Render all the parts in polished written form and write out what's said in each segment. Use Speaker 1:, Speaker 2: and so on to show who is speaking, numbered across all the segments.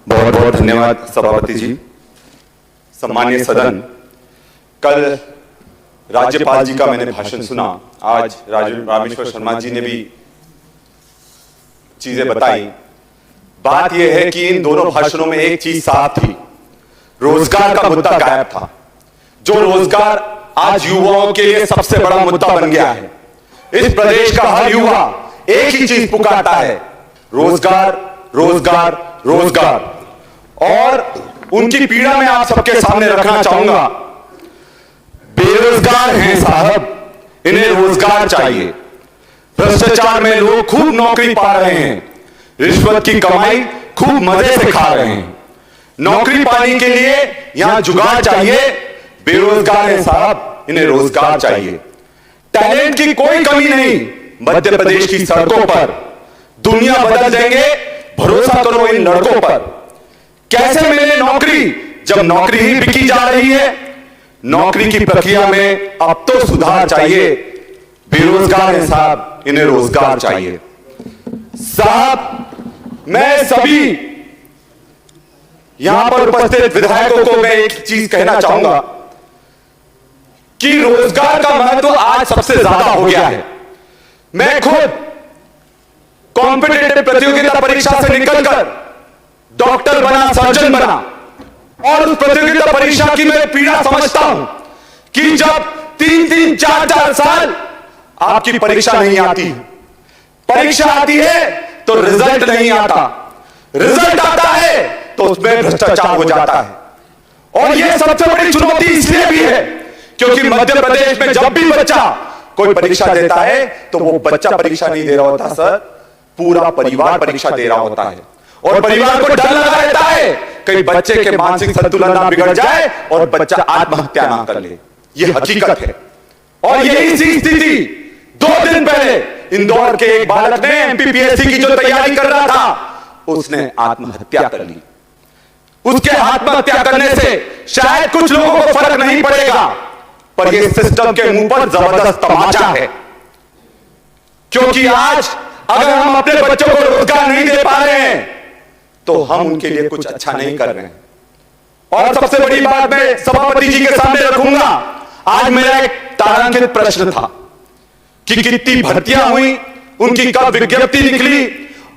Speaker 1: बहुत बहुत धन्यवाद सभापति जी। सम्मानीय सदन, कल राज्यपाल जी का मैंने भाषण सुना, आज रामेश्वर शर्मा जी ने भी चीजें बताई। बात यह है कि इन दोनों भाषणों में एक चीज साफ थी, रोजगार का मुद्दा गायब था। जो रोजगार आज युवाओं के लिए सबसे बड़ा मुद्दा बन गया है। इस प्रदेश का हर युवा एक ही चीज पुकारता है, रोजगार रोजगार रोजगार। और उनकी पीड़ा मैं आप सबके सामने रखना चाहूंगा। बेरोजगार हैं साहब, इन्हें रोजगार चाहिए। भ्रष्टाचार में लोग खूब नौकरी पा रहे हैं, रिश्वत की कमाई खूब मजे से खा रहे हैं। नौकरी पाने के लिए यहां जुगाड़ चाहिए। बेरोजगार हैं साहब, इन्हें रोजगार चाहिए। टैलेंट की कोई कमी नहीं मध्य प्रदेश की सड़कों पर। दुनिया बदल देंगे, भरोसा करो इन लड़कों पर। कैसे मिले नौकरी जब नौकरी ही बिकी जा रही है। नौकरी की प्रक्रिया में अब तो सुधार चाहिए। बेरोजगार हैं साहब, इन्हें रोजगार चाहिए। साहब, मैं सभी यहां पर उपस्थित विधायकों को मैं एक चीज कहना चाहूंगा कि रोजगार का महत्व आज सबसे ज्यादा हो गया है। मैं खुद कॉम्पिटिटिव प्रतियोगिता परीक्षा से निकलकर डॉक्टर बना, सर्जन बना, और उस प्रतियोगिता परीक्षा की मैं पीड़ा समझता हूं कि जब 3-3, 4-4 साल आपकी परीक्षा नहीं आती, परीक्षा आती है तो रिजल्ट नहीं आता, रिजल्ट आता है तो उसमें भ्रष्टाचार हो जाता है। और यह सबसे बड़ी चुनौती इसलिए भी है क्योंकि मध्य प्रदेश में जब भी बच्चा कोई परीक्षा देता है तो वो बच्चा परीक्षा नहीं दे रहा होता सर, पूरा परिवार परीक्षा दे रहा होता है। और परिवार को डर लगा रहता है कहीं बच्चे के मानसिक संतुलन ना बिगड़ जाए और बच्चा आत्महत्या ना कर ले। यह हकीकत है। और यही सी स्थिति 2 दिन पहले इंदौर के एक बालक ने एमपीपीएससी की जो तैयारी कर रहा था, उसने आत्महत्या कर ली। उसके आत्महत्या करने से शायद कुछ लोगों को फर्क नहीं पड़ेगा, पर यह सिस्टम के मुंह पर जबरदस्त तमाचा है। क्योंकि आज अगर हम अपने बच्चों को रोजगार नहीं दे पा रहे हैं तो हम उनके लिए कुछ अच्छा नहीं कर रहे हैं। और सबसे बड़ी बात मैं सभापति जी के सामने रखूंगा। आज मेरा एक तारांकित प्रश्न था कि कितनी भर्तियां हुई, उनकी कब विज्ञप्ति निकली,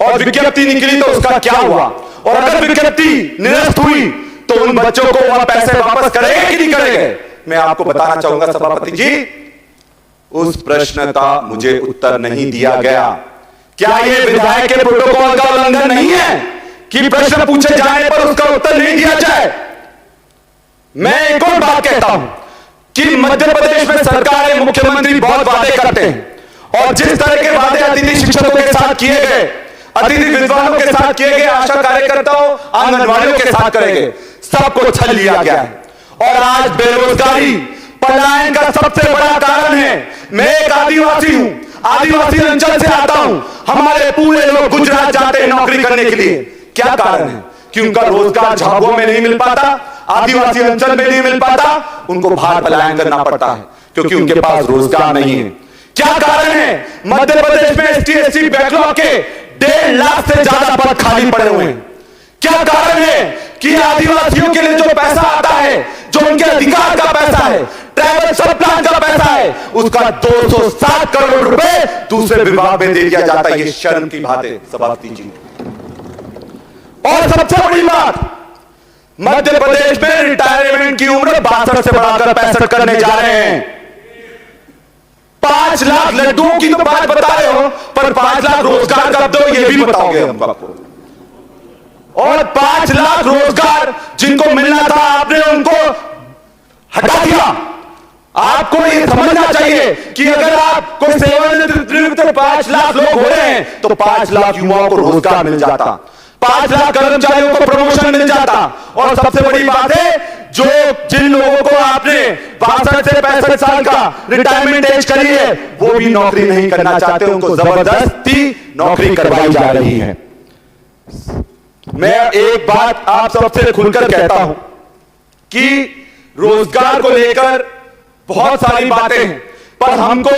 Speaker 1: और विज्ञप्ति निकली तो उसका क्या हुआ, और अगर विज्ञप्ति निरस्त हुई तो उन बच्चों को वह पैसे वापस करेंगे कि नहीं करेंगे। मैं आपको बताना चाहूंगा सभापति जी, उस प्रश्न का मुझे उत्तर नहीं दिया गया। क्या यह विधायक के प्रोटोकॉल का उल्लंघन नहीं है कि प्रश्न पूछे जाने पर उसका उत्तर नहीं दिया जाए। मैं एक और बात कहता हूं कि मध्य प्रदेश में सरकार, मुख्यमंत्री बहुत वादे करते हैं, और जिस तरह के वादे अतिथि शिक्षकों के साथ किए गए, अतिथि विद्वानों के साथ किए गए, आशा कार्यकर्ताओं, आंगनवाड़ियों के साथ करेंगे, सबको छल लिया गया है। और आज बेरोजगारी पलायन का सबसे बड़ा कारण है। मैं एक आदिवासी हूं, आदिवासी अंचल से आता हूं। हमारे पूरे लोग गुजरात जाते हैं नौकरी करने के लिए। क्या कारण है कि उनका रोजगार झाबुआ में नहीं मिल पाता, आदिवासी अंचल में नहीं मिल पाता, उनको बाहर पलायन करना पड़ता है क्योंकि उनके पास रोजगार नहीं है। क्या कारण है मध्य प्रदेश में ST/SC बैकलॉग के 1.5 लाख से ज्यादा पद खाली पड़े हुए हैं। क्या कारण है कि आदिवासियों के लिए जो पैसा आता है, जो उनके अधिकार का पैसा है, ट्राइबल सब प्लान का पैसा है, उसका 207 करोड़ रुपए दूसरे विभाग में दे दिया जाता है। ये शर्म की बात है सभापति जी। और सबसे बड़ी बात, मध्य प्रदेश में रिटायरमेंट की उम्र 62 से बढ़ाकर 65 करने जा रहे हैं। 5 लाख लड्डुओं की तो बात बता रहे हो, पर 5 लाख रोजगार कब दो ये भी बताओगे हम आपको। और 5 लाख रोजगार जिनको मिलना था आपने उनको हटा दिया। आपको ये समझना चाहिए कि अगर आप कोई सेवानिवृत्त 5 लाख लोग हो रहे हैं तो 5 लाख युवाओं को रोजगार मिल जाता, 5 लाख कर्मचारियों को प्रमोशन मिल जाता। और सबसे बड़ी बात है, जो जिन लोगों को आपने 62 से 65 साल का रिटायरमेंट एज करी है, वो भी नौकरी नहीं करना चाहते, उनको जबरदस्ती नौकरी करवाई जा रही है। मैं एक बात आप सबसे खुलकर कहता हूं कि रोजगार को लेकर बहुत सारी बातें हैं, पर हमको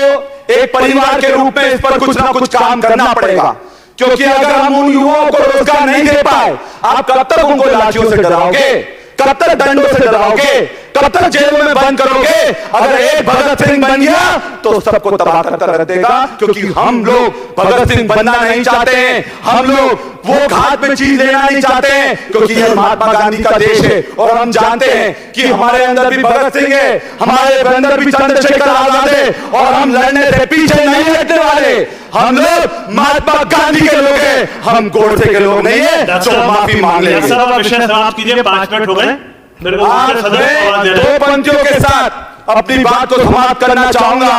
Speaker 1: एक परिवार के रूप में इस पर कुछ ना कुछ काम करना पड़ेगा। क्योंकि अगर हम उन युवाओं को रोजगार नहीं दे पाए, आप कब तक उनको लाठियों से डराओगे, कब तक डंडों से डराओगे, कब तक जेलों में बंद करोगे? अगर एक भगत सिंह बन गया तो सबको तबाह कर रख देगा, क्योंकि हम लोग भगत सिंह बनना नहीं चाहते हैं, हम लोग वो घाट में चीज लेना नहीं चाहते हैं, क्योंकि यह महात्मा गांधी का देश है और हम जानते हैं कि हमारे अंदर भी भगत सिंह है, हमारे अंदर भी चंद्रशेखर आजाद है, और हम लड़ने से पीछे नहीं हटने वाले। हम लोग महात्मा गांधी के लोग हैं, हम गोडसे के लोग नहीं है जो माफी मांग लेंगे।
Speaker 2: समाप्त कीजिए, 5 मिनट हो गए।
Speaker 1: आज मैं 2 पंक्तियों के साथ अपनी बात को समाप्त करना चाहूंगा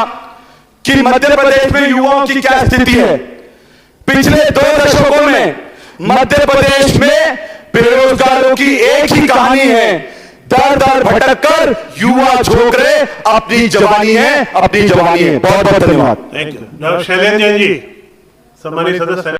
Speaker 1: कि मध्य प्रदेश में युवाओं की क्या स्थिति है। पिछले 2 दशकों में मध्य प्रदेश में बेरोजगारों की एक ही कहानी है, दर दर भटक कर युवा झोंक रहे अपनी जवानी है, अपनी जवानी है। बहुत बहुत धन्यवाद।
Speaker 2: Thank you. शैलेंद्र जैन जी, सम्मानित सदस्य।